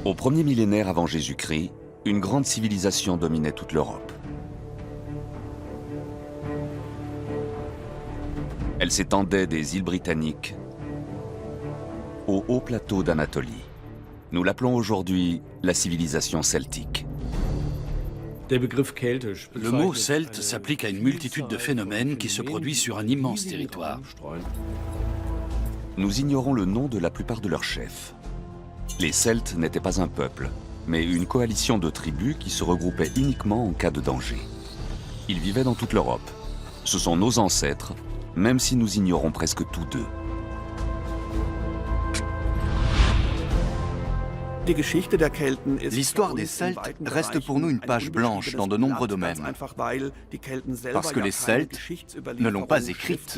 Au premier millénaire avant Jésus-Christ, une grande civilisation dominait toute l'Europe. Elle s'étendait des îles britanniques au haut plateau d'Anatolie. Nous l'appelons aujourd'hui la civilisation celtique. Le mot celte s'applique à une multitude de phénomènes qui se produisent sur un immense territoire. Nous ignorons le nom de la plupart de leurs chefs. Les Celtes n'étaient pas un peuple, mais une coalition de tribus qui se regroupaient uniquement en cas de danger. Ils vivaient dans toute l'Europe. Ce sont nos ancêtres, même si nous ignorons presque tout d'eux. L'histoire des Celtes reste pour nous une page blanche dans de nombreux domaines, parce que les Celtes ne l'ont pas écrite.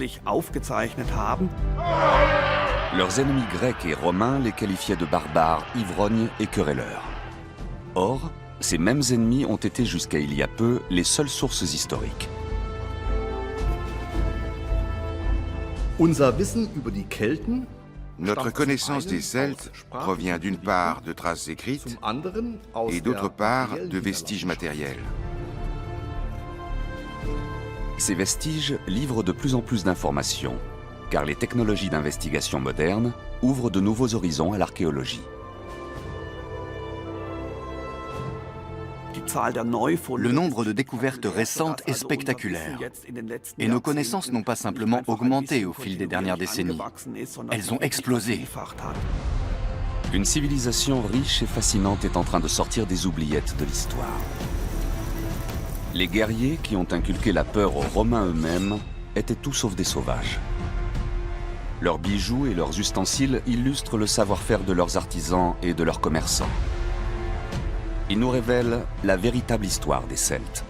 Leurs ennemis grecs et romains les qualifiaient de barbares, ivrognes et querelleurs. Or, ces mêmes ennemis ont été jusqu'à il y a peu les seules sources historiques. Notre connaissance des Celtes provient d'une part de traces écrites et d'autre part de vestiges matériels. Ces vestiges livrent de plus en plus d'informations, car les technologies d'investigation modernes ouvrent de nouveaux horizons à l'archéologie. Le nombre de découvertes récentes est spectaculaire. Et nos connaissances n'ont pas simplement augmenté au fil des dernières décennies. Elles ont explosé. Une civilisation riche et fascinante est en train de sortir des oubliettes de l'histoire. Les guerriers qui ont inculqué la peur aux Romains eux-mêmes étaient tout sauf des sauvages. Leurs bijoux et leurs ustensiles illustrent le savoir-faire de leurs artisans et de leurs commerçants. Ils nous révèlent la véritable histoire des Celtes.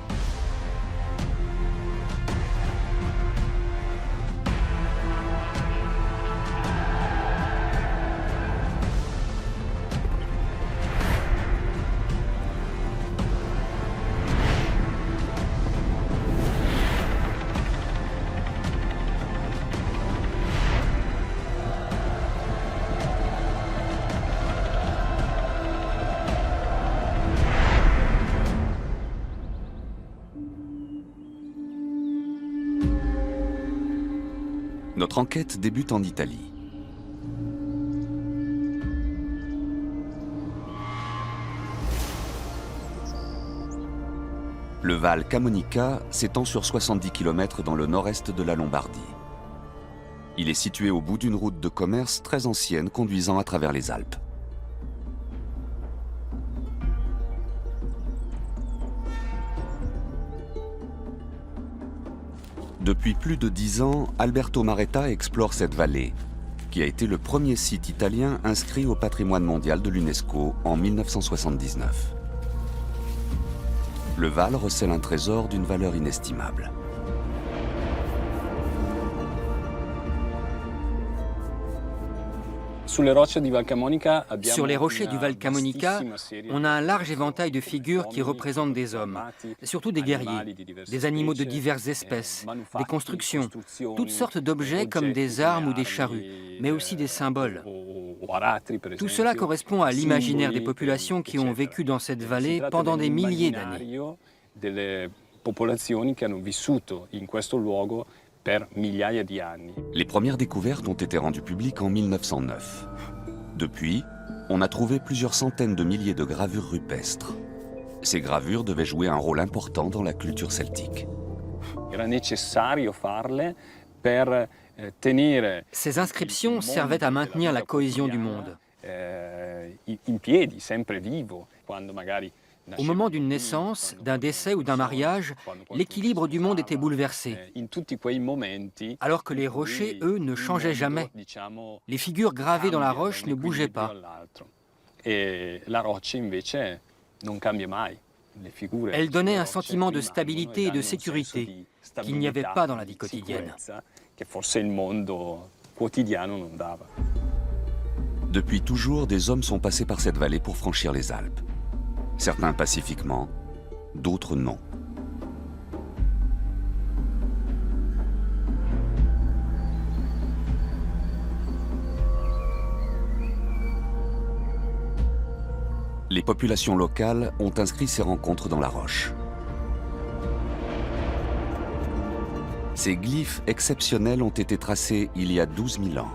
Notre enquête débute en Italie. Le Val Camonica s'étend sur 70 km dans le nord-est de la Lombardie. Il est situé au bout d'une route de commerce très ancienne conduisant à travers les Alpes. Depuis plus de 10 ans, Alberto Maretta explore cette vallée, qui a été le premier site italien inscrit au patrimoine mondial de l'UNESCO en 1979. Le Val recèle un trésor d'une valeur inestimable. Sur les rochers du Val Camonica, on a un large éventail de figures qui représentent des hommes, surtout des guerriers, des animaux de diverses espèces, des constructions, toutes sortes d'objets comme des armes ou des charrues, mais aussi des symboles. Tout cela correspond à l'imaginaire des populations qui ont vécu dans cette vallée pendant des milliers d'années. Les premières découvertes ont été rendues publiques en 1909. Depuis, on a trouvé plusieurs centaines de milliers de gravures rupestres. Ces gravures devaient jouer un rôle important dans la culture celtique. Ces inscriptions servaient à maintenir la cohésion du monde. Au moment d'une naissance, d'un décès ou d'un mariage, l'équilibre du monde était bouleversé, alors que les rochers, eux, ne changeaient jamais. Les figures gravées dans la roche ne bougeaient pas. Elles donnaient un sentiment de stabilité et de sécurité qu'il n'y avait pas dans la vie quotidienne. Depuis toujours, des hommes sont passés par cette vallée pour franchir les Alpes. Certains pacifiquement, d'autres non. Les populations locales ont inscrit ces rencontres dans la roche. Ces glyphes exceptionnels ont été tracés il y a 12 000 ans.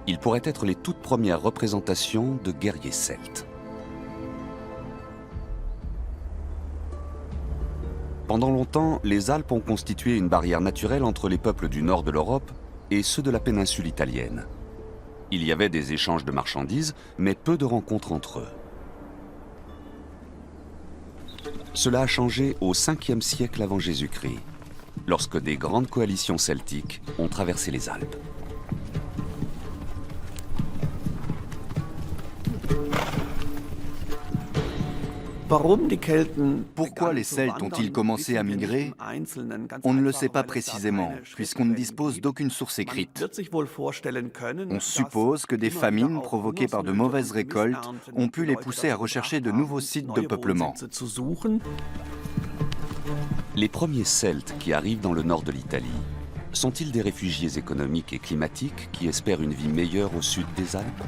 Ils pourraient être les toutes premières représentations de guerriers celtes. Pendant longtemps, les Alpes ont constitué une barrière naturelle entre les peuples du nord de l'Europe et ceux de la péninsule italienne. Il y avait des échanges de marchandises, mais peu de rencontres entre eux. Cela a changé au 5e siècle avant Jésus-Christ, lorsque des grandes coalitions celtiques ont traversé les Alpes. Pourquoi les Celtes ont-ils commencé à migrer? On ne le sait pas précisément, puisqu'on ne dispose d'aucune source écrite. On suppose que des famines provoquées par de mauvaises récoltes ont pu les pousser à rechercher de nouveaux sites de peuplement. Les premiers Celtes qui arrivent dans le nord de l'Italie, sont-ils des réfugiés économiques et climatiques qui espèrent une vie meilleure au sud des Alpes?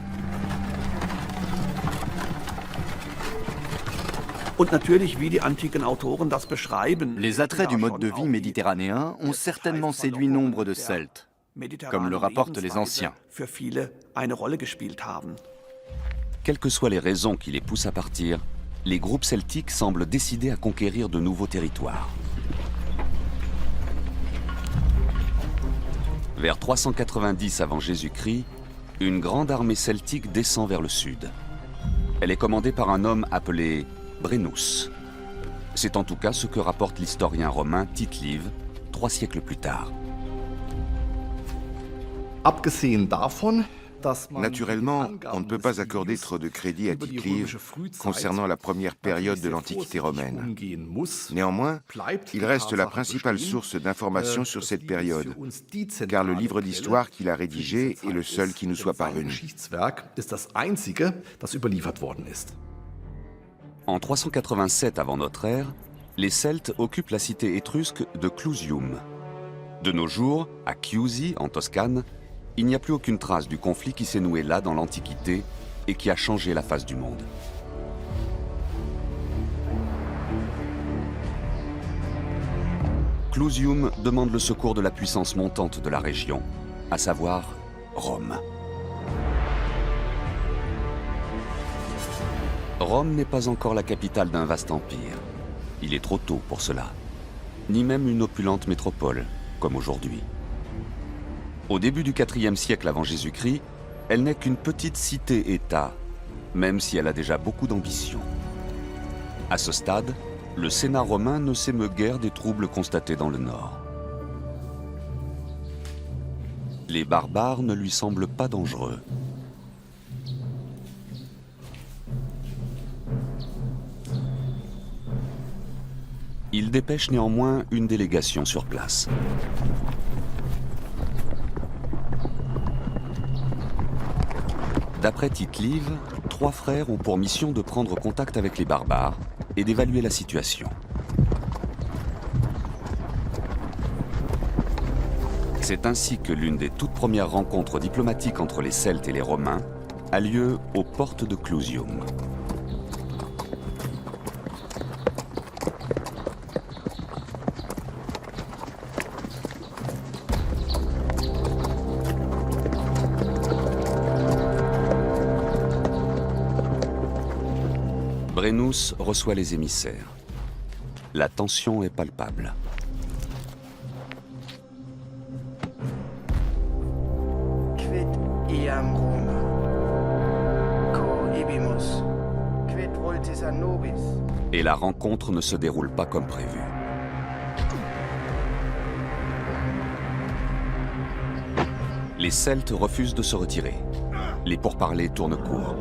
Les attraits du mode de vie méditerranéen ont certainement séduit nombre de Celtes, comme le rapportent les anciens. Quelles que soient les raisons qui les poussent à partir, les groupes celtiques semblent décidés à conquérir de nouveaux territoires. Vers 390 avant Jésus-Christ, une grande armée celtique descend vers le sud. Elle est commandée par un homme appelé Brennus. C'est en tout cas ce que rapporte l'historien romain Tite-Live 3 siècles plus tard. Naturellement, on ne peut pas accorder trop de crédit à Tite-Live concernant la première période de l'Antiquité romaine. Néanmoins, il reste la principale source d'informations sur cette période, car le livre d'histoire qu'il a rédigé est le seul qui nous soit parvenu. En 387 avant notre ère, les Celtes occupent la cité étrusque de Clusium. De nos jours, à Chiusi, en Toscane, il n'y a plus aucune trace du conflit qui s'est noué là dans l'Antiquité et qui a changé la face du monde. Clusium demande le secours de la puissance montante de la région, à savoir Rome. Rome n'est pas encore la capitale d'un vaste empire. Il est trop tôt pour cela. Ni même une opulente métropole, comme aujourd'hui. Au début du IVe siècle avant Jésus-Christ, elle n'est qu'une petite cité-État, même si elle a déjà beaucoup d'ambition. À ce stade, le Sénat romain ne s'émeut guère des troubles constatés dans le nord. Les barbares ne lui semblent pas dangereux. Il dépêche néanmoins une délégation sur place. D'après Tite-Live, 3 frères ont pour mission de prendre contact avec les barbares et d'évaluer la situation. C'est ainsi que l'une des toutes premières rencontres diplomatiques entre les Celtes et les Romains a lieu aux portes de Clusium. Brennus reçoit les émissaires. La tension est palpable. Quid iam Roma? Co ibimus? Quid voltis a nobis? Et la rencontre ne se déroule pas comme prévu. Les Celtes refusent de se retirer. Les pourparlers tournent court.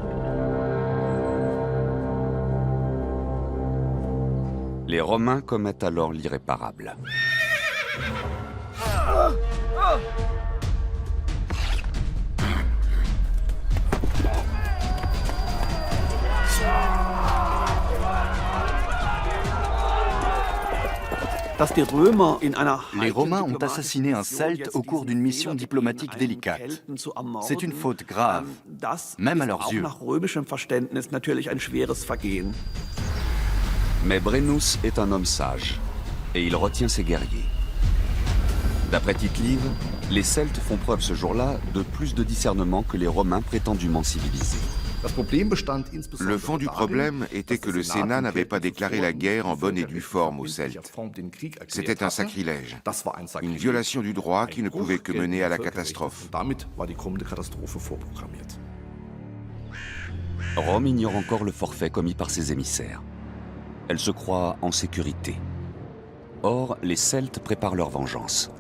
Les Romains commettent alors l'irréparable. Les Romains ont assassiné un Celte au cours d'une mission diplomatique délicate. C'est une faute grave, même à leurs yeux. Mais Brennus est un homme sage, et il retient ses guerriers. D'après Tite-Live, les Celtes font preuve ce jour-là de plus de discernement que les Romains prétendument civilisés. Le fond du problème était que le Sénat n'avait pas déclaré la guerre en bonne et due forme aux Celtes. C'était un sacrilège, une violation du droit qui ne pouvait que mener à la catastrophe. Rome ignore encore le forfait commis par ses émissaires. Elle se croit en sécurité. Or, les Celtes préparent leur vengeance.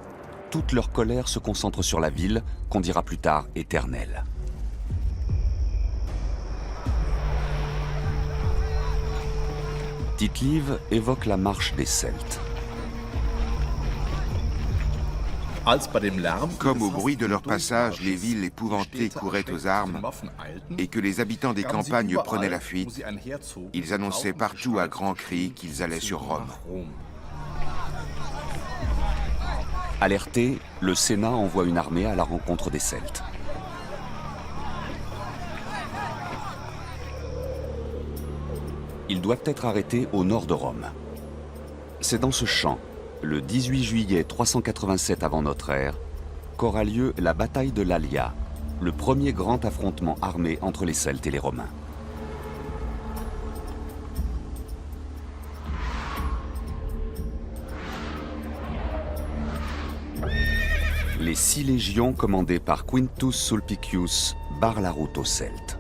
Toute leur colère se concentre sur la ville, qu'on dira plus tard éternelle. Tite-Live évoque la marche des Celtes. Comme au bruit de leur passage, les villes épouvantées couraient aux armes et que les habitants des campagnes prenaient la fuite, ils annonçaient partout à grands cris qu'ils allaient sur Rome. Alerté, le Sénat envoie une armée à la rencontre des Celtes. Ils doivent être arrêtés au nord de Rome. C'est dans ce champ, le 18 juillet 387 avant notre ère, qu'aura lieu la bataille de l'Alia, le premier grand affrontement armé entre les Celtes et les Romains. Les 6 légions commandées par Quintus Sulpicius barrent la route aux Celtes.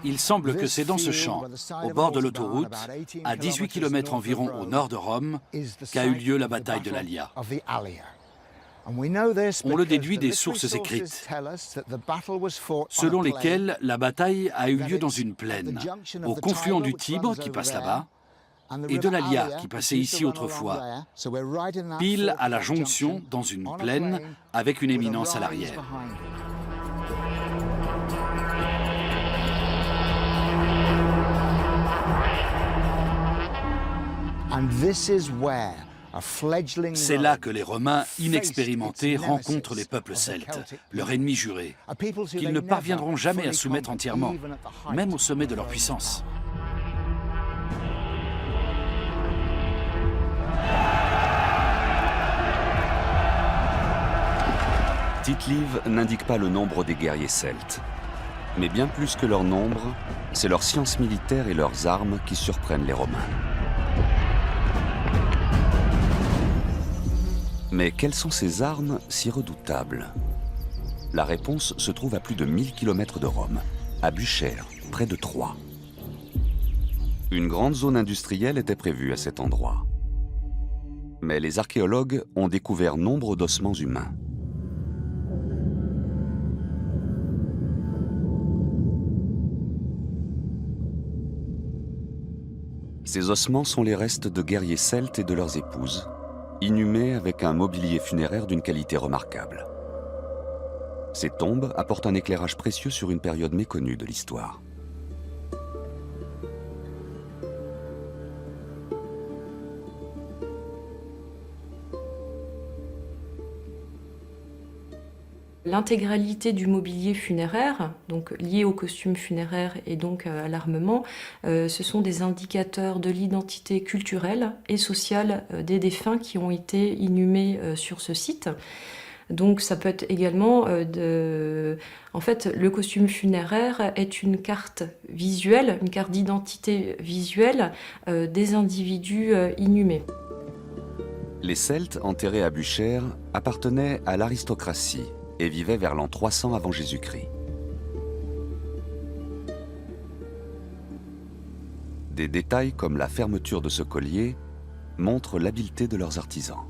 Il semble que c'est dans ce champ, au bord de l'autoroute, à 18 km environ au nord de Rome, qu'a eu lieu la bataille de l'Alia. On le déduit des sources écrites, selon lesquelles la bataille a eu lieu dans une plaine, au confluent du Tibre, qui passe là-bas, et de l'Alia, qui passait ici autrefois, pile à la jonction dans une plaine avec une éminence à l'arrière. C'est là que les Romains inexpérimentés rencontrent les peuples celtes, leur ennemi juré, qu'ils ne parviendront jamais à soumettre entièrement, même au sommet de leur puissance. Tite-Live n'indique pas le nombre des guerriers celtes. Mais bien plus que leur nombre, c'est leur science militaire et leurs armes qui surprennent les Romains. Mais quelles sont ces armes si redoutables? La réponse se trouve à plus de 1000 km de Rome, à Buchère, près de Troie. Une grande zone industrielle était prévue à cet endroit. Mais les archéologues ont découvert nombre d'ossements humains. Ces ossements sont les restes de guerriers celtes et de leurs épouses, inhumés avec un mobilier funéraire d'une qualité remarquable. Ces tombes apportent un éclairage précieux sur une période méconnue de l'histoire. L'intégralité du mobilier funéraire, donc lié au costume funéraire et donc à l'armement, ce sont des indicateurs de l'identité culturelle et sociale des défunts qui ont été inhumés sur ce site. Donc ça peut être également En fait, le costume funéraire est une carte visuelle, une carte d'identité visuelle des individus inhumés. Les Celtes enterrés à Buchère appartenaient à l'aristocratie et vivaient vers l'an 300 avant Jésus-Christ. Des détails comme la fermeture de ce collier montrent l'habileté de leurs artisans.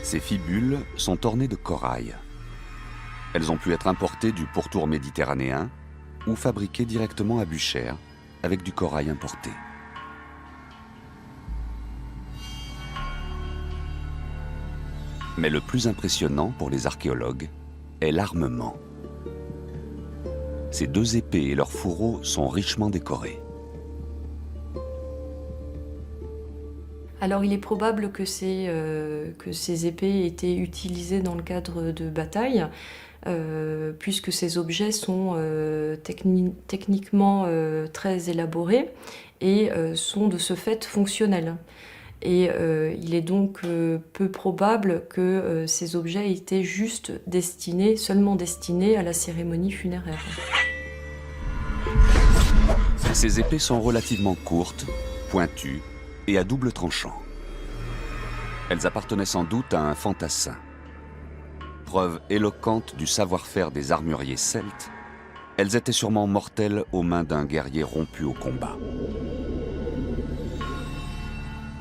Ces fibules sont ornées de corail. Elles ont pu être importées du pourtour méditerranéen ou fabriquées directement à Buchère, avec du corail importé. Mais le plus impressionnant pour les archéologues est l'armement. Ces 2 épées et leurs fourreaux sont richement décorés. Alors il est probable que ces épées aient été utilisées dans le cadre de batailles, puisque ces objets sont techniquement très élaborés et sont de ce fait fonctionnels. Et il est donc peu probable que ces objets étaient seulement destinés à la cérémonie funéraire. Ces épées sont relativement courtes, pointues et à double tranchant. Elles appartenaient sans doute à un fantassin. Preuve éloquente du savoir-faire des armuriers celtes, elles étaient sûrement mortelles aux mains d'un guerrier rompu au combat.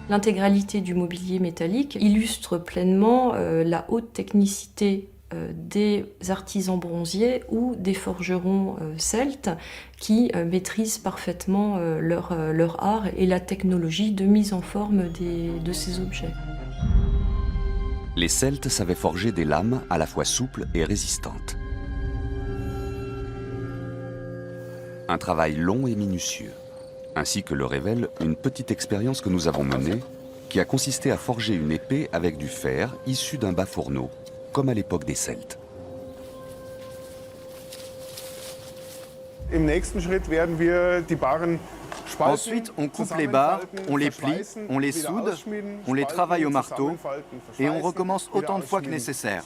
L'intégralité du mobilier métallique illustre pleinement la haute technicité des artisans bronziers ou des forgerons celtes qui maîtrisent parfaitement leur art et la technologie de mise en forme de ces objets. Les Celtes savaient forger des lames à la fois souples et résistantes. Un travail long et minutieux, ainsi que le révèle une petite expérience que nous avons menée, qui a consisté à forger une épée avec du fer issu d'un bas-fourneau, comme à l'époque des Celtes. Ensuite, on coupe les barres, on les plie, on les soude, on les travaille au marteau et on recommence autant de fois que nécessaire,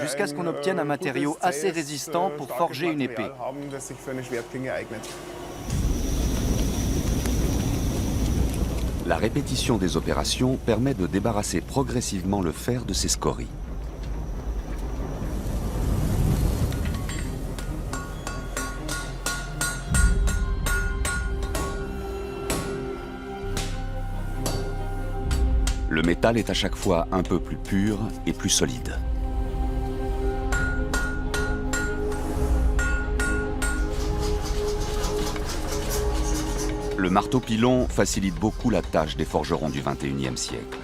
jusqu'à ce qu'on obtienne un matériau assez résistant pour forger une épée. La répétition des opérations permet de débarrasser progressivement le fer de ses scories. Le métal est à chaque fois un peu plus pur et plus solide. Le marteau-pilon facilite beaucoup la tâche des forgerons du XXIe siècle.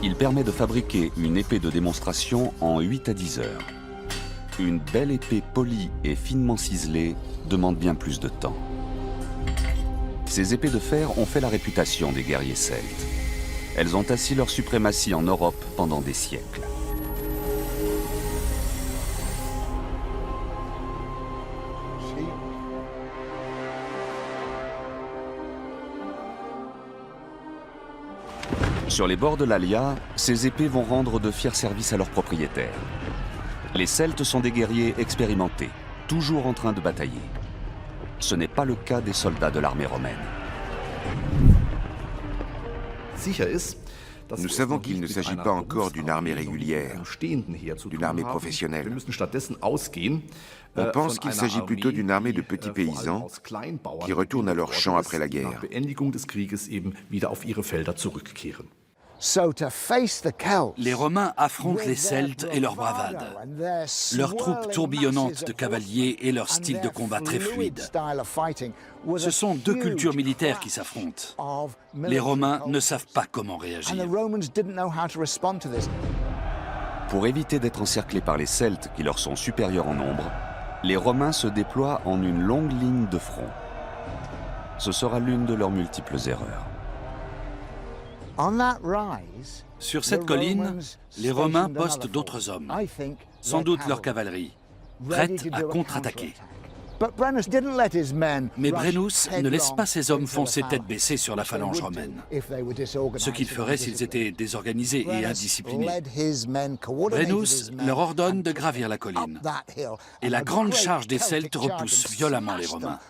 Il permet de fabriquer une épée de démonstration en 8 à 10 heures. Une belle épée polie et finement ciselée demande bien plus de temps. Ces épées de fer ont fait la réputation des guerriers celtes. Elles ont assis leur suprématie en Europe pendant des siècles. Sur les bords de l'Alia, ces épées vont rendre de fiers services à leurs propriétaires. Les Celtes sont des guerriers expérimentés, toujours en train de batailler. Ce n'est pas le cas des soldats de l'armée romaine. Nous savons qu'il ne s'agit pas encore d'une armée régulière, d'une armée professionnelle. On pense qu'il s'agit plutôt d'une armée de petits paysans qui retournent à leurs champs après la guerre. Les Romains affrontent les Celtes et leur bravade, leurs troupes tourbillonnantes de cavaliers et leur style de combat très fluide. Ce sont deux cultures militaires qui s'affrontent. Les Romains ne savent pas comment réagir. Pour éviter d'être encerclés par les Celtes qui leur sont supérieurs en nombre, les Romains se déploient en une longue ligne de front. Ce sera l'une de leurs multiples erreurs. Sur cette colline, les Romains postent d'autres hommes, sans doute leur cavalerie, prête à contre-attaquer. Mais Brennus ne laisse pas ses hommes foncer tête baissée sur la phalange romaine, ce qu'ils feraient s'ils étaient désorganisés et indisciplinés. Brennus leur ordonne de gravir la colline, et la grande charge des Celtes repousse violemment les Romains.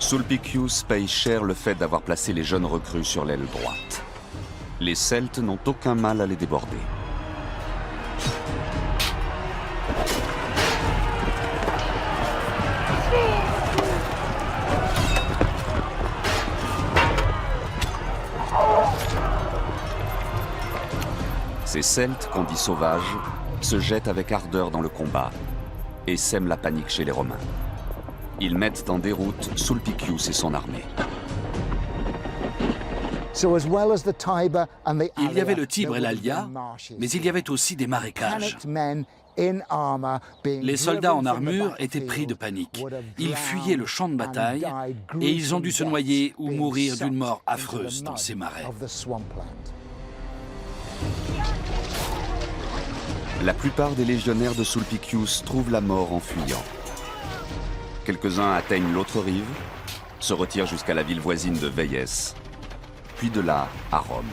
Sulpicius paye cher le fait d'avoir placé les jeunes recrues sur l'aile droite. Les Celtes n'ont aucun mal à les déborder. Ces Celtes, qu'on dit sauvages, se jettent avec ardeur dans le combat et sèment la panique chez les Romains. Ils mettent en déroute Sulpicius et son armée. Il y avait le Tibre et l'Allia, mais il y avait aussi des marécages. Les soldats en armure étaient pris de panique. Ils fuyaient le champ de bataille et ils ont dû se noyer ou mourir d'une mort affreuse dans ces marais. La plupart des légionnaires de Sulpicius trouvent la mort en fuyant. Quelques-uns atteignent l'autre rive, se retirent jusqu'à la ville voisine de Véies, puis de là à Rome.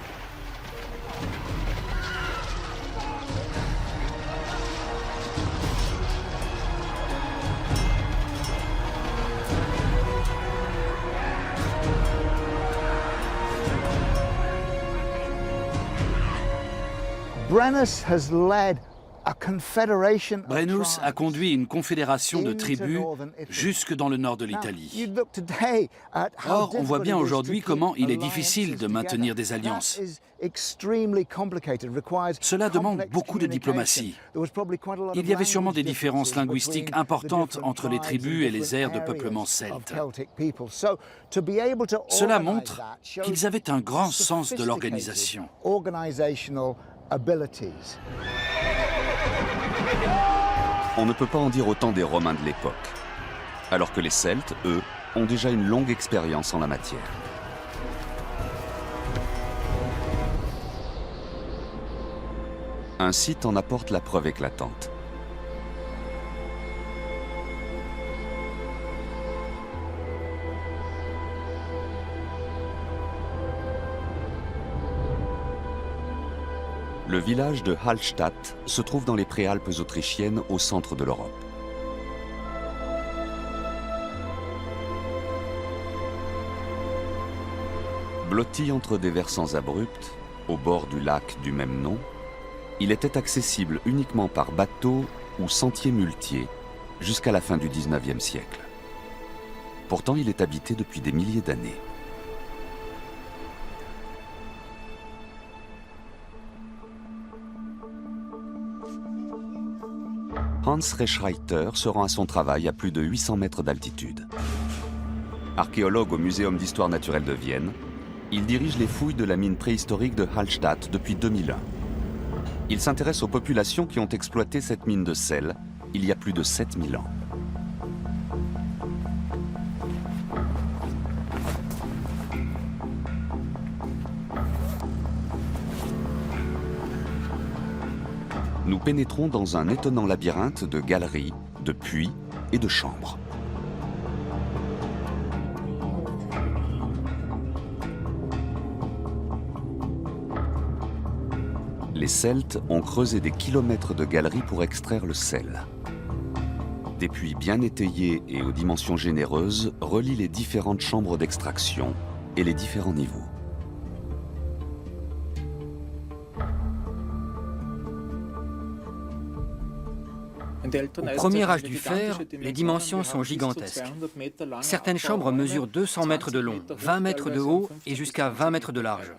Brennus a conduit une confédération de tribus jusque dans le nord de l'Italie. Or, on voit bien aujourd'hui comment il est difficile de maintenir des alliances. Cela demande beaucoup de diplomatie. Il y avait sûrement des différences linguistiques importantes entre les tribus et les aires de peuplement celtes. Cela montre qu'ils avaient un grand sens de l'organisation. On ne peut pas en dire autant des Romains de l'époque, alors que les Celtes, eux, ont déjà une longue expérience en la matière. Un site en apporte la preuve éclatante. Le village de Hallstatt se trouve dans les Préalpes autrichiennes au centre de l'Europe. Blotti entre des versants abrupts, au bord du lac du même nom, il était accessible uniquement par bateau ou sentier muletier jusqu'à la fin du XIXe siècle. Pourtant, il est habité depuis des milliers d'années. Hans Rechreiter se rend à son travail à plus de 800 mètres d'altitude. Archéologue au Muséum d'histoire naturelle de Vienne, il dirige les fouilles de la mine préhistorique de Hallstatt depuis 2001. Il s'intéresse aux populations qui ont exploité cette mine de sel il y a plus de 7000 ans. Nous pénétrons dans un étonnant labyrinthe de galeries, de puits et de chambres. Les Celtes ont creusé des kilomètres de galeries pour extraire le sel. Des puits bien étayés et aux dimensions généreuses relient les différentes chambres d'extraction et les différents niveaux. Au premier âge du fer, les dimensions sont gigantesques. Certaines chambres mesurent 200 mètres de long, 20 mètres de haut et jusqu'à 20 mètres de large.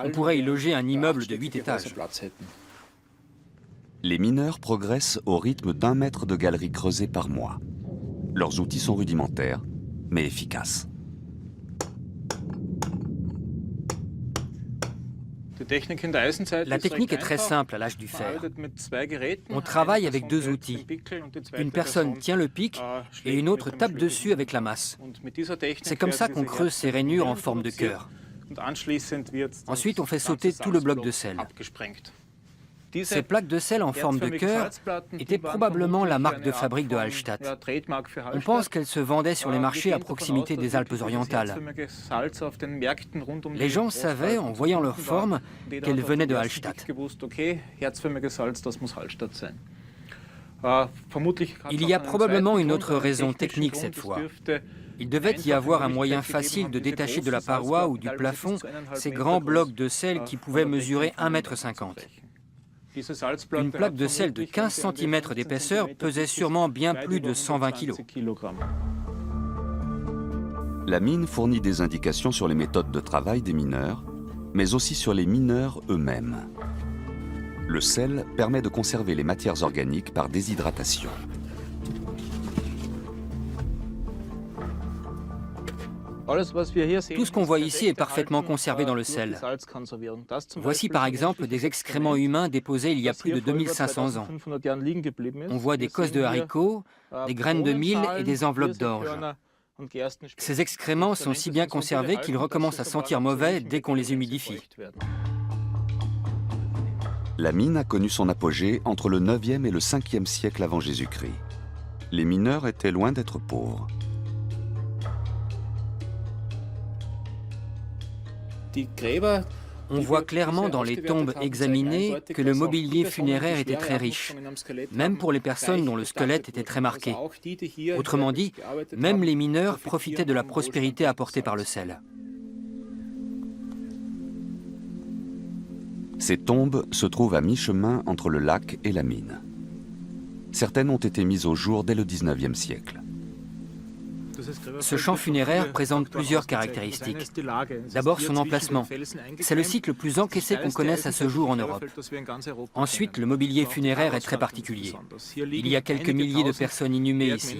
On pourrait y loger un immeuble de 8 étages. Les mineurs progressent au rythme d'1 mètre de galerie creusée par mois. Leurs outils sont rudimentaires, mais efficaces. La technique est très simple à l'âge du fer. On travaille avec 2 outils. Une personne tient le pic et une autre tape dessus avec la masse. C'est comme ça qu'on creuse ces rainures en forme de cœur. Ensuite, on fait sauter tout le bloc de sel. Ces plaques de sel en forme de cœur étaient probablement la marque de fabrique de Hallstatt. On pense qu'elles se vendaient sur les marchés à proximité des Alpes orientales. Les gens savaient, en voyant leur forme, qu'elles venaient de Hallstatt. Il y a probablement une autre raison technique cette fois. Il devait y avoir un moyen facile de détacher de la paroi ou du plafond ces grands blocs de sel qui pouvaient mesurer 1,50 m. Une plaque de sel de 15 cm d'épaisseur pesait sûrement bien plus de 120 kg. La mine fournit des indications sur les méthodes de travail des mineurs, mais aussi sur les mineurs eux-mêmes. Le sel permet de conserver les matières organiques par déshydratation. Tout ce qu'on voit ici est parfaitement conservé dans le sel. Voici par exemple des excréments humains déposés il y a plus de 2500 ans. On voit des cosses de haricots, des graines de mil et des enveloppes d'orge. Ces excréments sont si bien conservés qu'ils recommencent à sentir mauvais dès qu'on les humidifie. La mine a connu son apogée entre le 9e et le 5e siècle avant Jésus-Christ. Les mineurs étaient loin d'être pauvres. On voit clairement dans les tombes examinées que le mobilier funéraire était très riche, même pour les personnes dont le squelette était très marqué. Autrement dit, même les mineurs profitaient de la prospérité apportée par le sel. Ces tombes se trouvent à mi-chemin entre le lac et la mine. Certaines ont été mises au jour dès le 19e siècle. Ce champ funéraire présente plusieurs caractéristiques. D'abord son emplacement. C'est le site le plus encaissé qu'on connaisse à ce jour en Europe. Ensuite, le mobilier funéraire est très particulier. Il y a quelques milliers de personnes inhumées ici.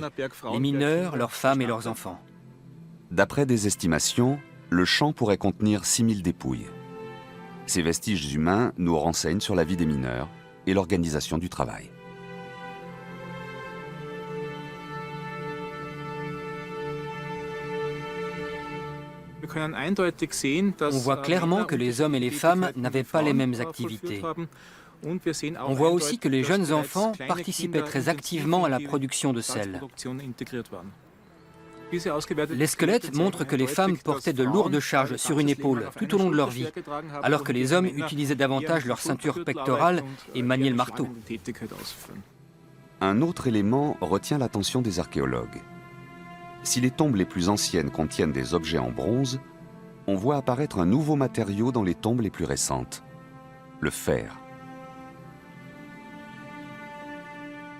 Les mineurs, leurs femmes et leurs enfants. D'après des estimations, le champ pourrait contenir 6000 dépouilles. Ces vestiges humains nous renseignent sur la vie des mineurs et l'organisation du travail. On voit clairement que les hommes et les femmes n'avaient pas les mêmes activités. On voit aussi que les jeunes enfants participaient très activement à la production de sel. Les squelettes montrent que les femmes portaient de lourdes charges sur une épaule tout au long de leur vie, alors que les hommes utilisaient davantage leur ceinture pectorale et maniaient le marteau. Un autre élément retient l'attention des archéologues. Si les tombes les plus anciennes contiennent des objets en bronze, on voit apparaître un nouveau matériau dans les tombes les plus récentes, le fer.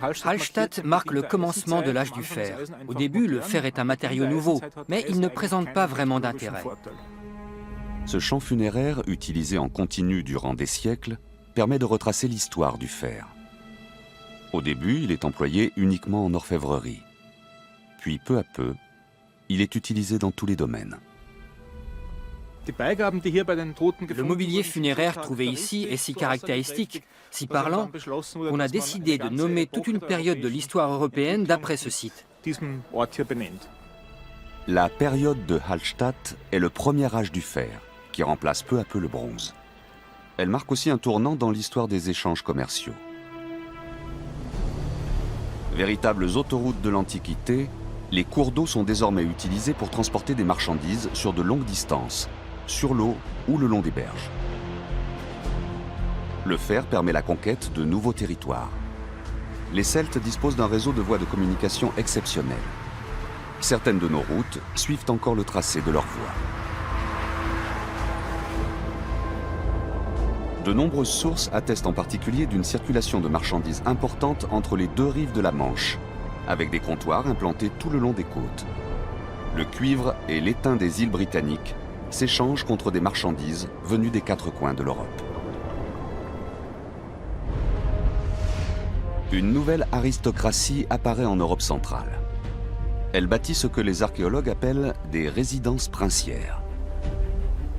Hallstatt marque le commencement de l'âge du fer. Au début, le fer est un matériau nouveau, mais il ne présente pas vraiment d'intérêt. Ce champ funéraire, utilisé en continu durant des siècles, permet de retracer l'histoire du fer. Au début, il est employé uniquement en orfèvrerie. Puis, peu à peu, il est utilisé dans tous les domaines. Le mobilier funéraire trouvé ici est si caractéristique, si parlant, qu'on a décidé de nommer toute une période de l'histoire européenne d'après ce site. La période de Hallstatt est le premier âge du fer, qui remplace peu à peu le bronze. Elle marque aussi un tournant dans l'histoire des échanges commerciaux. Véritables autoroutes de l'Antiquité, les cours d'eau sont désormais utilisés pour transporter des marchandises sur de longues distances, sur l'eau ou le long des berges. Le fer permet la conquête de nouveaux territoires. Les Celtes disposent d'un réseau de voies de communication exceptionnel. Certaines de nos routes suivent encore le tracé de leurs voies. De nombreuses sources attestent en particulier d'une circulation de marchandises importante entre les deux rives de la Manche, avec des comptoirs implantés tout le long des côtes. Le cuivre et l'étain des îles britanniques s'échangent contre des marchandises venues des quatre coins de l'Europe. Une nouvelle aristocratie apparaît en Europe centrale. Elle bâtit ce que les archéologues appellent des résidences princières.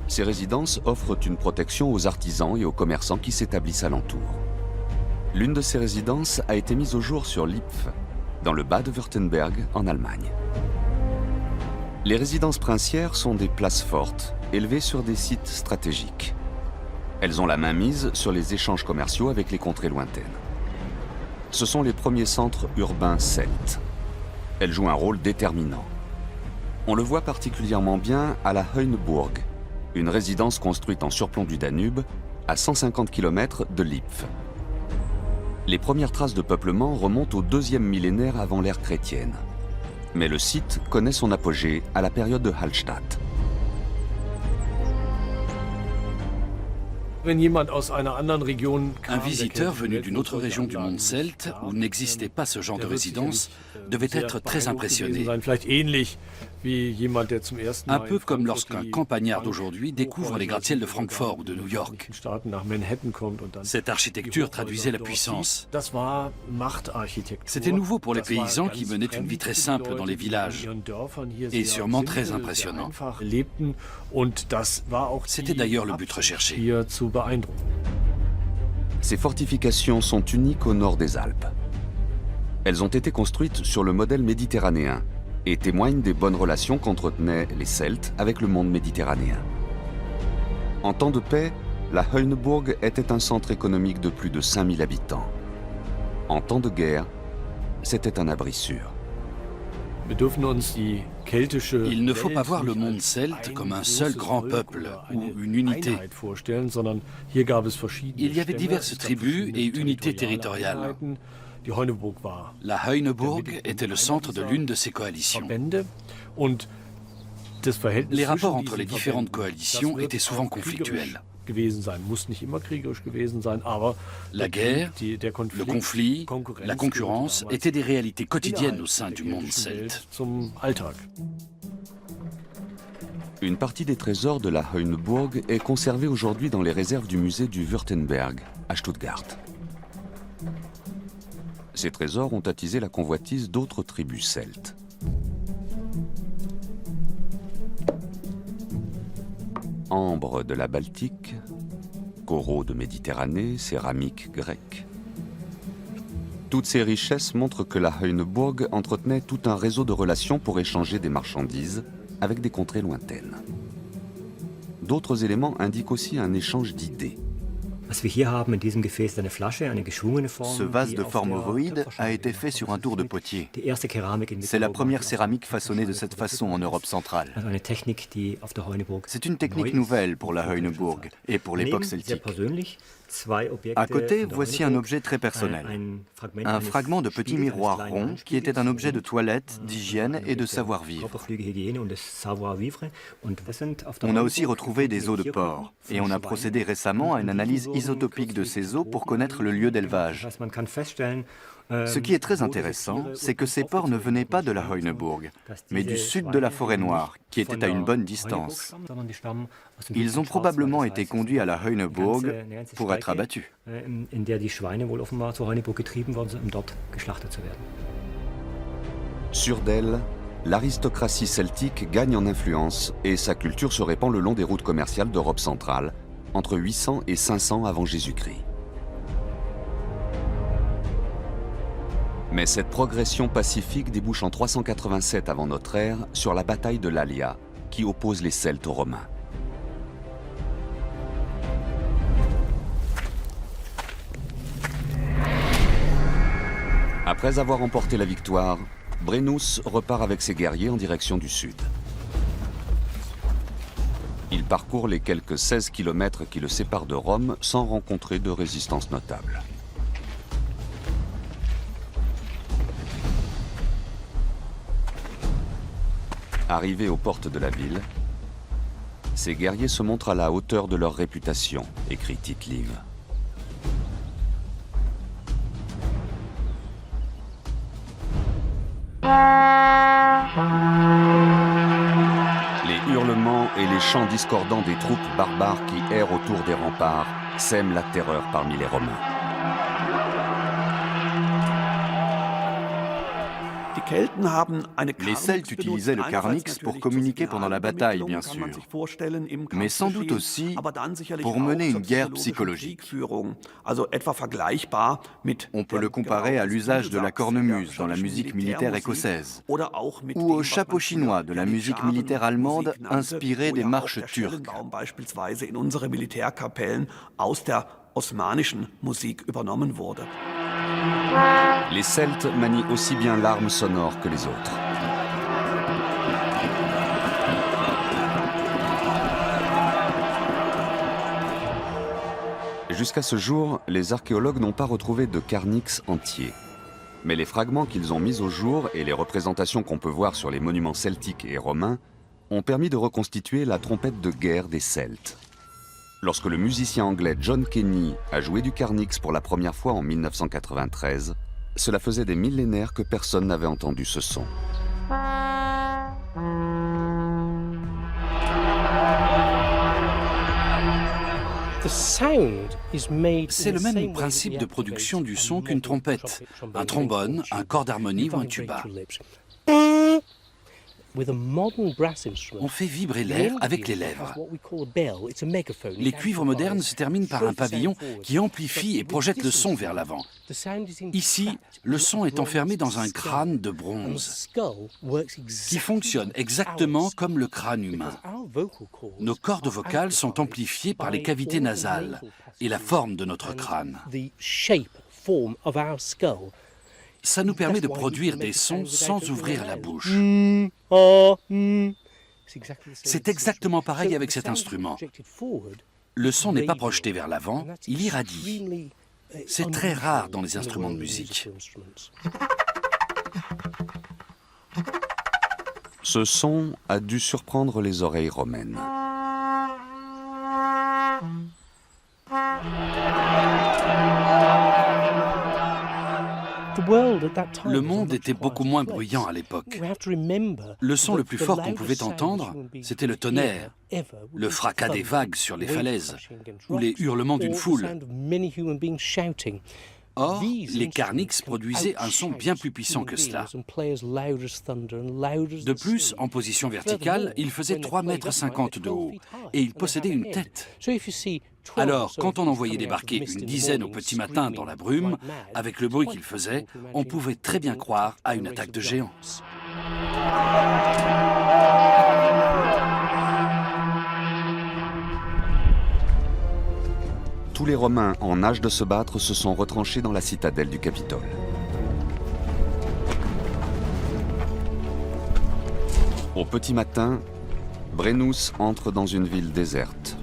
Ces résidences offrent une protection aux artisans et aux commerçants qui s'établissent alentour. L'une de ces résidences a été mise au jour sur Lipf, dans le Bade-Württemberg, en Allemagne. Les résidences princières sont des places fortes, élevées sur des sites stratégiques. Elles ont la main mise sur les échanges commerciaux avec les contrées lointaines. Ce sont les premiers centres urbains celtes. Elles jouent un rôle déterminant. On le voit particulièrement bien à la Heuneburg, une résidence construite en surplomb du Danube, à 150 km de Lipf. Les premières traces de peuplement remontent au 2e millénaire avant l'ère chrétienne. Mais le site connaît son apogée à la période de Hallstatt. Un visiteur venu d'une autre région du monde celte, où n'existait pas ce genre de résidence, devait être très impressionné. Un peu comme lorsqu'un campagnard d'aujourd'hui découvre les gratte-ciels de Francfort ou de New York. Cette architecture traduisait la puissance. C'était nouveau pour les paysans qui menaient une vie très simple dans les villages et sûrement très impressionnant. C'était d'ailleurs le but recherché. Ces fortifications sont uniques au nord des Alpes. Elles ont été construites sur le modèle méditerranéen et témoignent des bonnes relations qu'entretenaient les Celtes avec le monde méditerranéen. En temps de paix, la Heuneburg était un centre économique de plus de 5000 habitants. En temps de guerre, c'était un abri sûr. Il ne faut pas voir le monde celte comme un seul grand peuple ou une unité. Il y avait diverses tribus et unités territoriales. La Heuneburg était le centre de l'une de ces coalitions. Les rapports entre les différentes coalitions étaient souvent conflictuels. La guerre, le conflit, la concurrence étaient des réalités quotidiennes au sein du monde celte. Une partie des trésors de la Heuneburg est conservée aujourd'hui dans les réserves du musée du Württemberg, à Stuttgart. Ces trésors ont attisé la convoitise d'autres tribus celtes. Ambre de la Baltique, coraux de Méditerranée, céramique grecque. Toutes ces richesses montrent que la Heuneburg entretenait tout un réseau de relations pour échanger des marchandises avec des contrées lointaines. D'autres éléments indiquent aussi un échange d'idées. Ce vase de forme ovoïde a été fait sur un tour de potier. C'est la première céramique façonnée de cette façon en Europe centrale. C'est une technique nouvelle pour la Heuneburg et pour l'époque celtique. À côté, voici un objet très personnel. Un fragment de petit miroir rond qui était un objet de toilette, d'hygiène et de savoir-vivre. On a aussi retrouvé des os de porc et on a procédé récemment à une analyse isotopique de ces os pour connaître le lieu d'élevage. Ce qui est très intéressant, c'est que ces porcs ne venaient pas de la Heuneburg, mais du sud de la forêt noire, qui était à une bonne distance. Ils ont probablement été conduits à la Heuneburg pour être abattus. Sûr d'elle, l'aristocratie celtique gagne en influence et sa culture se répand le long des routes commerciales d'Europe centrale, entre 800 et 500 avant Jésus-Christ. Mais cette progression pacifique débouche en 387 avant notre ère sur la bataille de l'Allia, qui oppose les Celtes aux Romains. Après avoir remporté la victoire, Brennus repart avec ses guerriers en direction du sud. Il parcourt les quelques 16 kilomètres qui le séparent de Rome sans rencontrer de résistance notable. Arrivés aux portes de la ville, ces guerriers se montrent à la hauteur de leur réputation, écrit Tite-Live. Les hurlements et les chants discordants des troupes barbares qui errent autour des remparts sèment la terreur parmi les Romains. Les Celtes utilisaient le carnyx pour communiquer pendant la bataille, bien sûr, mais sans doute aussi pour mener une guerre psychologique. On peut le comparer à l'usage de la cornemuse dans la musique militaire écossaise, ou au chapeau chinois de la musique militaire allemande inspirée des marches turques. Les Celtes manient aussi bien l'arme sonore que les autres. Jusqu'à ce jour, les archéologues n'ont pas retrouvé de carnyx entier. Mais les fragments qu'ils ont mis au jour et les représentations qu'on peut voir sur les monuments celtiques et romains ont permis de reconstituer la trompette de guerre des Celtes. Lorsque le musicien anglais John Kenny a joué du Carnix pour la première fois en 1993, cela faisait des millénaires que personne n'avait entendu ce son. C'est le même principe de production du son qu'une trompette, un trombone, un corps d'harmonie ou un tuba. On fait vibrer l'air avec les lèvres. Les cuivres modernes se terminent par un pavillon qui amplifie et projette le son vers l'avant. Ici, le son est enfermé dans un crâne de bronze qui fonctionne exactement comme le crâne humain. Nos cordes vocales sont amplifiées par les cavités nasales et la forme de notre crâne. Ça nous permet de produire des sons sans ouvrir la bouche. C'est exactement pareil avec cet instrument. Le son n'est pas projeté vers l'avant, il irradie. C'est très rare dans les instruments de musique. Ce son a dû surprendre les oreilles romaines. Le monde était beaucoup moins bruyant à l'époque. Le son le plus fort qu'on pouvait entendre, c'était le tonnerre, le fracas des vagues sur les falaises ou les hurlements d'une foule. Or, les Carnix produisaient un son bien plus puissant que cela. De plus, en position verticale, il faisait 3,50 m de haut et il possédait une tête. Alors, quand on en voyait débarquer une dizaine au petit matin dans la brume, avec le bruit qu'il faisait, on pouvait très bien croire à une attaque de géants. Tous les Romains en âge de se battre se sont retranchés dans la citadelle du Capitole. Au petit matin, Brennus entre dans une ville déserte.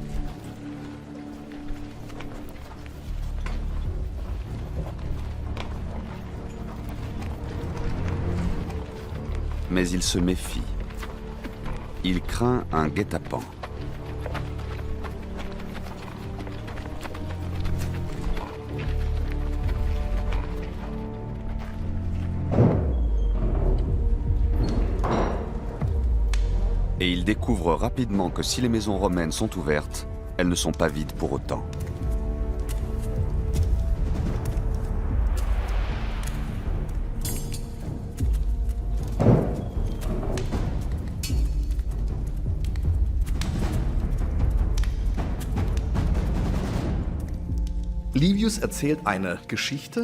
Mais il se méfie. Il craint un guet-apens. Et il découvre rapidement que si les maisons romaines sont ouvertes, elles ne sont pas vides pour autant.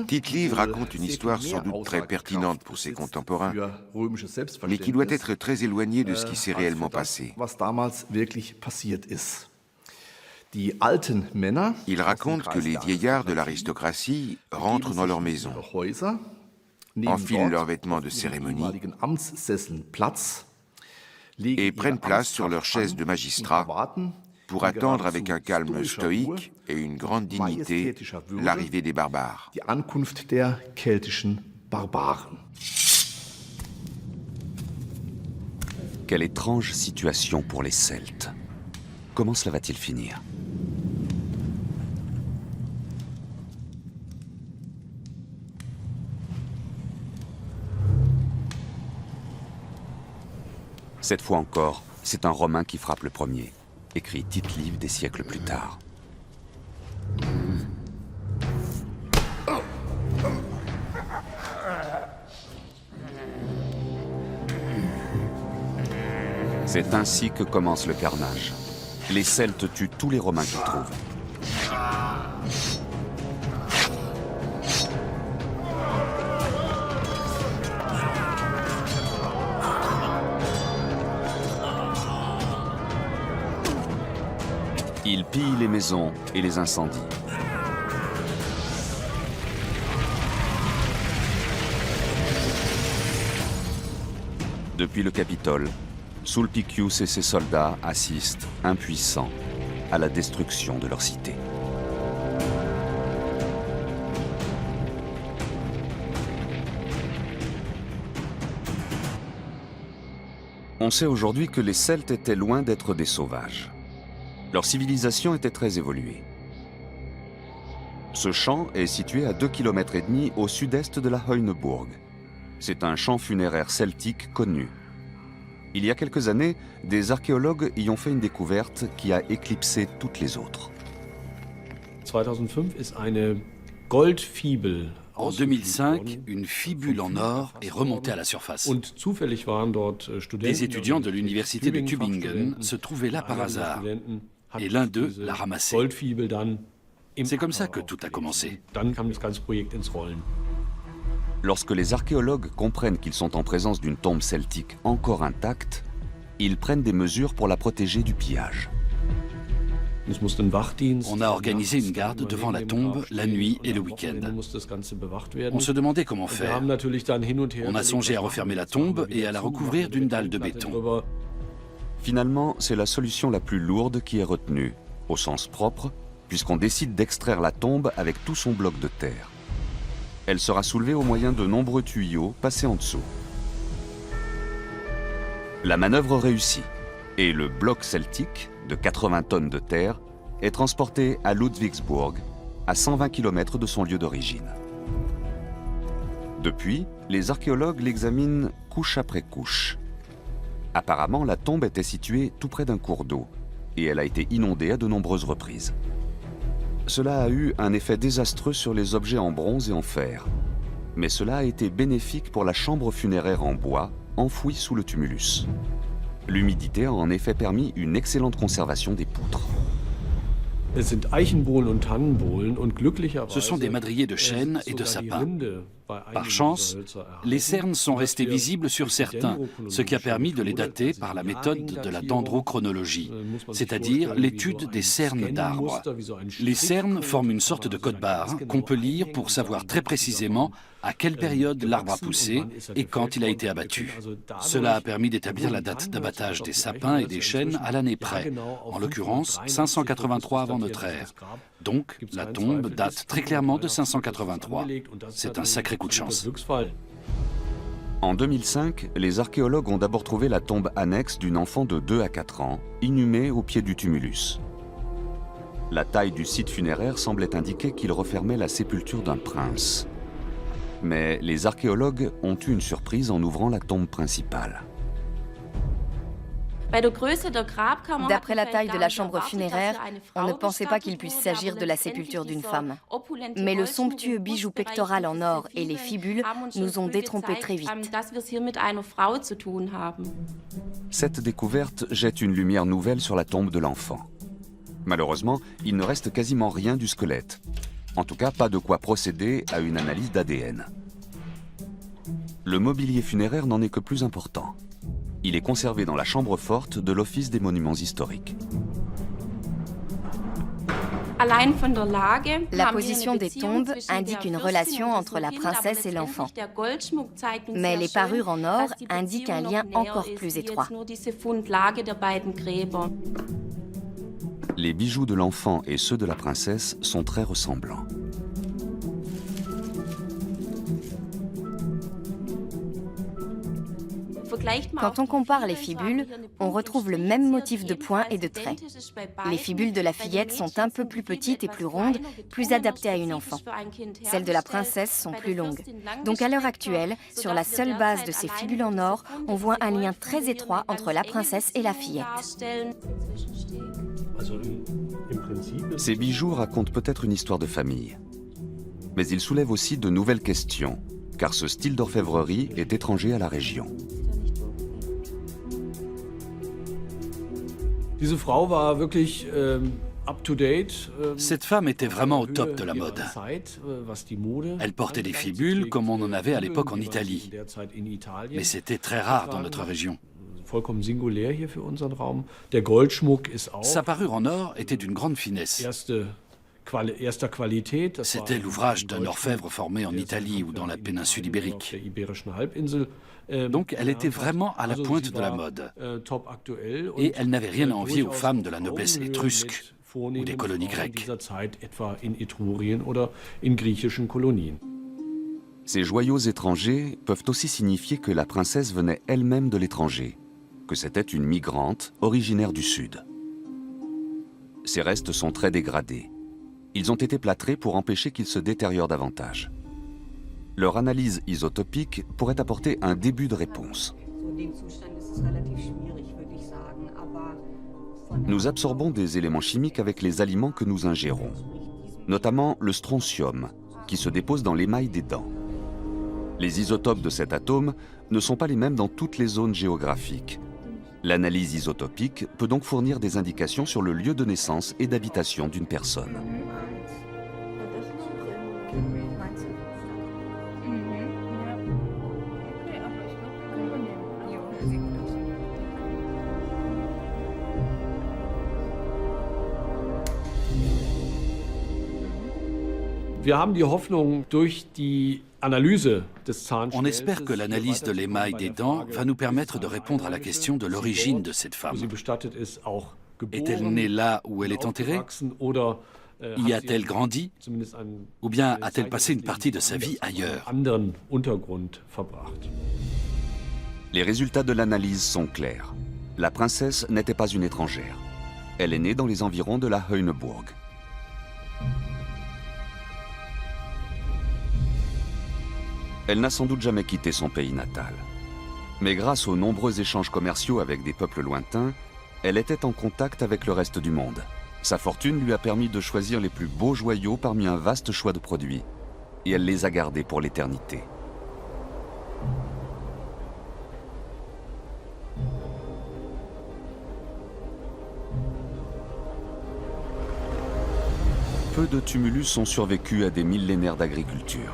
Tite-Live raconte une histoire sans doute très pertinente pour ses contemporains, mais qui doit être très éloignée de ce qui s'est réellement passé. Il raconte que les vieillards de l'aristocratie rentrent dans leur maison, enfilent leurs vêtements de cérémonie et prennent place sur leurs chaises de magistrat pour attendre avec un calme stoïque et une grande dignité l'arrivée des barbares. Quelle étrange situation pour les Celtes. Comment cela va-t-il finir ? Cette fois encore, c'est un Romain qui frappe le premier, écrit Tite-Live des siècles plus tard. C'est ainsi que commence le carnage. Les Celtes tuent tous les Romains qu'ils trouvent. Ils pillent les maisons et les incendient. Depuis le Capitole, Sulpicius et ses soldats assistent, impuissants, à la destruction de leur cité. On sait aujourd'hui que les Celtes étaient loin d'être des sauvages. Leur civilisation était très évoluée. Ce champ est situé à 2,5 km au sud-est de la Heuneburg. C'est un champ funéraire celtique connu. Il y a quelques années, des archéologues y ont fait une découverte qui a éclipsé toutes les autres. En 2005, une fibule en or est remontée à la surface. Des étudiants de l'université de Tübingen se trouvaient là par hasard, et l'un d'eux l'a ramassée. C'est comme ça que tout a commencé. Lorsque les archéologues comprennent qu'ils sont en présence d'une tombe celtique encore intacte, ils prennent des mesures pour la protéger du pillage. On a organisé une garde devant la tombe la nuit et le week-end. On se demandait comment faire. On a songé à refermer la tombe et à la recouvrir d'une dalle de béton. Finalement, c'est la solution la plus lourde qui est retenue, au sens propre, puisqu'on décide d'extraire la tombe avec tout son bloc de terre. Elle sera soulevée au moyen de nombreux tuyaux passés en dessous. La manœuvre réussit, et le bloc celtique, de 80 tonnes de terre, est transporté à Ludwigsburg, à 120 km de son lieu d'origine. Depuis, les archéologues l'examinent couche après couche. Apparemment, la tombe était située tout près d'un cours d'eau, et elle a été inondée à de nombreuses reprises. Cela a eu un effet désastreux sur les objets en bronze et en fer. Mais cela a été bénéfique pour la chambre funéraire en bois, enfouie sous le tumulus. L'humidité a en effet permis une excellente conservation des poutres. Ce sont des madriers de chêne et de sapin. Par chance, les cernes sont restées visibles sur certains, ce qui a permis de les dater par la méthode de la dendrochronologie, c'est-à-dire l'étude des cernes d'arbres. Les cernes forment une sorte de code-barre qu'on peut lire pour savoir très précisément à quelle période l'arbre a poussé et quand il a été abattu. Cela a permis d'établir la date d'abattage des sapins et des chênes à l'année près, en l'occurrence 583 avant notre ère. Donc, la tombe date très clairement de 583. C'est un sacré coup de chance. En 2005, les archéologues ont d'abord trouvé la tombe annexe d'une enfant de 2 à 4 ans, inhumée au pied du tumulus. La taille du site funéraire semblait indiquer qu'il refermait la sépulture d'un prince. Mais les archéologues ont eu une surprise en ouvrant la tombe principale. D'après la taille de la chambre funéraire, on ne pensait pas qu'il puisse s'agir de la sépulture d'une femme. Mais le somptueux bijou pectoral en or et les fibules nous ont détrompés très vite. Cette découverte jette une lumière nouvelle sur la tombe de l'enfant. Malheureusement, il ne reste quasiment rien du squelette. En tout cas, pas de quoi procéder à une analyse d'ADN. Le mobilier funéraire n'en est que plus important. Il est conservé dans la chambre forte de l'Office des monuments historiques. La position des tombes indique une relation entre la princesse et l'enfant. Mais les parures en or indiquent un lien encore plus étroit. Les bijoux de l'enfant et ceux de la princesse sont très ressemblants. Quand on compare les fibules, on retrouve le même motif de points et de traits. Les fibules de la fillette sont un peu plus petites et plus rondes, plus adaptées à une enfant. Celles de la princesse sont plus longues. Donc à l'heure actuelle, sur la seule base de ces fibules en or, on voit un lien très étroit entre la princesse et la fillette. Ces bijoux racontent peut-être une histoire de famille. Mais ils soulèvent aussi de nouvelles questions, car ce style d'orfèvrerie est étranger à la région. Cette femme était vraiment au top de la mode. Elle portait des fibules comme on en avait à l'époque en Italie. Mais c'était très rare dans notre région. Sa parure en or était d'une grande finesse. C'était l'ouvrage d'un orfèvre formé en Italie ou dans la péninsule ibérique. Donc elle était vraiment à la pointe de la mode. Et elle n'avait rien à envier aux femmes de la noblesse étrusque ou des colonies grecques. Ces joyaux étrangers peuvent aussi signifier que la princesse venait elle-même de l'étranger, que c'était une migrante originaire du Sud. Ces restes sont très dégradés. Ils ont été plâtrés pour empêcher qu'ils se détériorent davantage. Leur analyse isotopique pourrait apporter un début de réponse. Nous absorbons des éléments chimiques avec les aliments que nous ingérons, notamment le strontium, qui se dépose dans l'émail des dents. Les isotopes de cet atome ne sont pas les mêmes dans toutes les zones géographiques. L'analyse isotopique peut donc fournir des indications sur le lieu de naissance et d'habitation d'une personne. On espère que l'analyse de l'émail des dents va nous permettre de répondre à la question de l'origine de cette femme. Est-elle née là où elle est enterrée? Y a-t-elle grandi? Ou bien a-t-elle passé une partie de sa vie ailleurs? Les résultats de l'analyse sont clairs. La princesse n'était pas une étrangère. Elle est née dans les environs de la Heuneburg. Elle n'a sans doute jamais quitté son pays natal. Mais grâce aux nombreux échanges commerciaux avec des peuples lointains, elle était en contact avec le reste du monde. Sa fortune lui a permis de choisir les plus beaux joyaux parmi un vaste choix de produits. Et elle les a gardés pour l'éternité. Peu de tumulus ont survécu à des millénaires d'agriculture.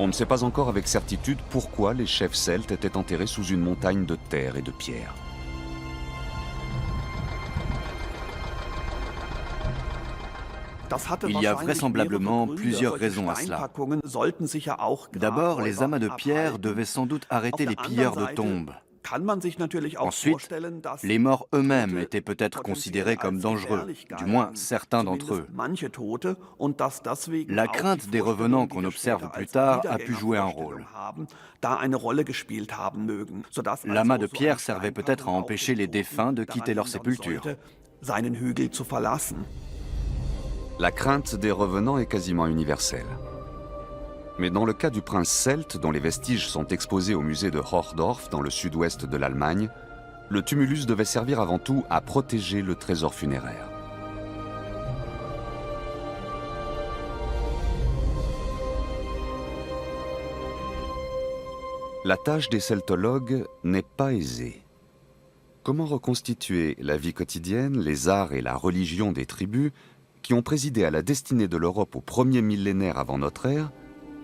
On ne sait pas encore avec certitude pourquoi les chefs celtes étaient enterrés sous une montagne de terre et de pierre. Il y a vraisemblablement plusieurs raisons à cela. D'abord, les amas de pierre devaient sans doute arrêter les pilleurs de tombes. Ensuite, les morts eux-mêmes étaient peut-être considérés comme dangereux, du moins certains d'entre eux. La crainte des revenants qu'on observe plus tard a pu jouer un rôle. L'amas de pierre servait peut-être à empêcher les défunts de quitter leur sépulture. La crainte des revenants est quasiment universelle. Mais dans le cas du prince celte, dont les vestiges sont exposés au musée de Hochdorf dans le sud-ouest de l'Allemagne, le tumulus devait servir avant tout à protéger le trésor funéraire. La tâche des celtologues n'est pas aisée. Comment reconstituer la vie quotidienne, les arts et la religion des tribus qui ont présidé à la destinée de l'Europe au premier millénaire avant notre ère,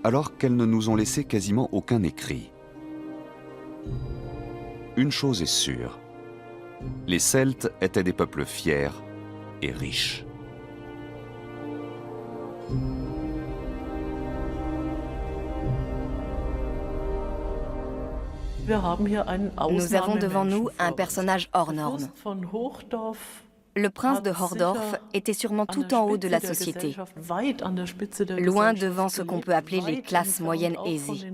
alors qu'elles ne nous ont laissé quasiment aucun écrit? Une chose est sûre, les Celtes étaient des peuples fiers et riches. Nous avons devant nous un personnage hors norme. Le prince de Hochdorf était sûrement tout en haut de la société, loin devant ce qu'on peut appeler les classes moyennes aisées.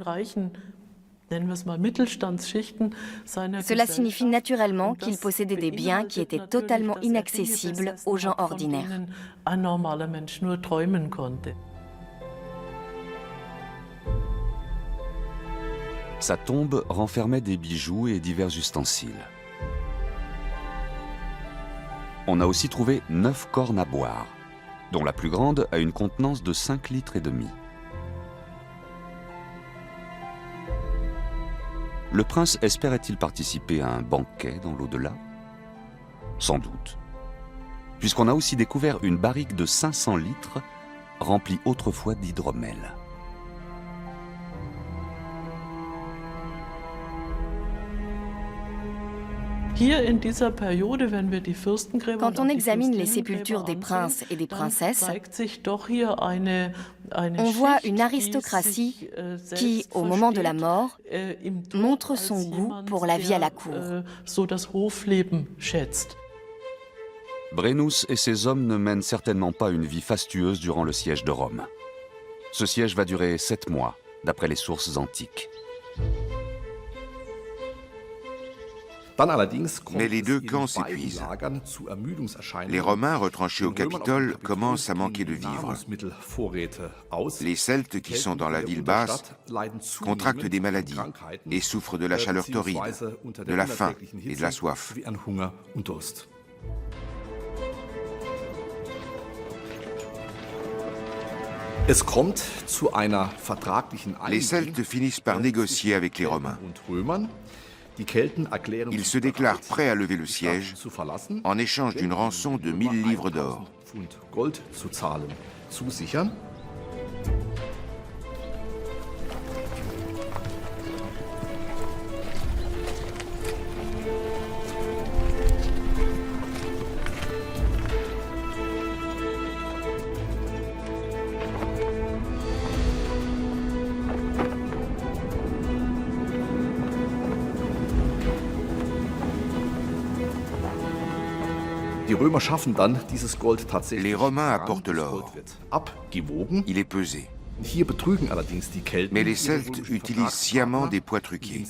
Cela signifie naturellement qu'il possédait des biens qui étaient totalement inaccessibles aux gens ordinaires. Sa tombe renfermait des bijoux et divers ustensiles. On a aussi trouvé 9 cornes à boire, dont la plus grande a une contenance de 5 litres et demi. Le prince espérait-il participer à un banquet dans l'au-delà? Sans doute, puisqu'on a aussi découvert une barrique de 500 litres remplie autrefois d'hydromel. Quand on examine les sépultures des princes et des princesses, on voit une aristocratie qui, au moment de la mort, montre son goût pour la vie à la cour. Brennus et ses hommes ne mènent certainement pas une vie fastueuse durant le siège de Rome. Ce siège va durer 7 mois, d'après les sources antiques. Mais les deux camps s'épuisent. Les Romains, retranchés au Capitole, commencent à manquer de vivres. Les Celtes, qui sont dans la ville basse, contractent des maladies et souffrent de la chaleur torride, de la faim et de la soif. Les Celtes finissent par négocier avec les Romains. Ils se déclarent prêts à lever le siège en échange d'une rançon de 1000 livres d'or. Les Romains apportent l'or. Il est pesé. Mais les Celtes utilisent sciemment des poids truqués.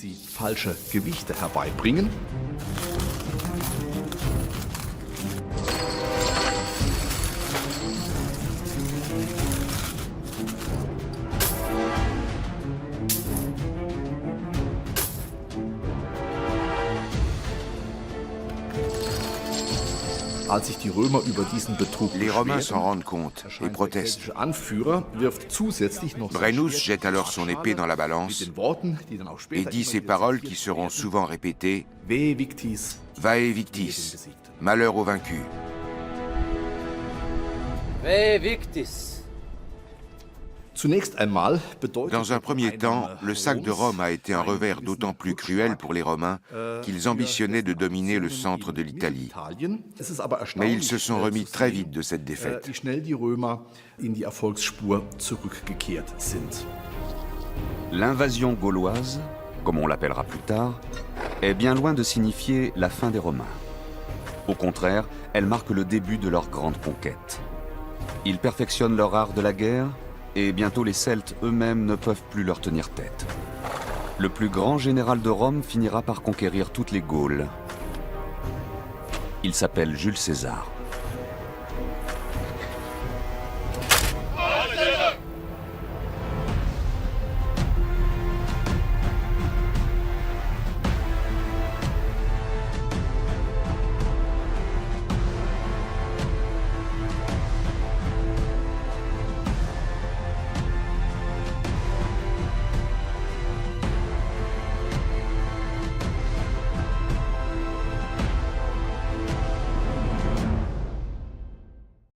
Les Romains s'en rendent compte et protestent. Brennus jette alors son épée dans la balance et dit ces paroles qui seront souvent répétées « Vae victis », malheur aux vaincus. Vae victis. Dans un premier temps, le sac de Rome a été un revers d'autant plus cruel pour les Romains qu'ils ambitionnaient de dominer le centre de l'Italie. Mais ils se sont remis très vite de cette défaite. L'invasion gauloise, comme on l'appellera plus tard, est bien loin de signifier la fin des Romains. Au contraire, elle marque le début de leur grande conquête. Ils perfectionnent leur art de la guerre, et bientôt les Celtes eux-mêmes ne peuvent plus leur tenir tête. Le plus grand général de Rome finira par conquérir toutes les Gaules. Il s'appelle Jules César.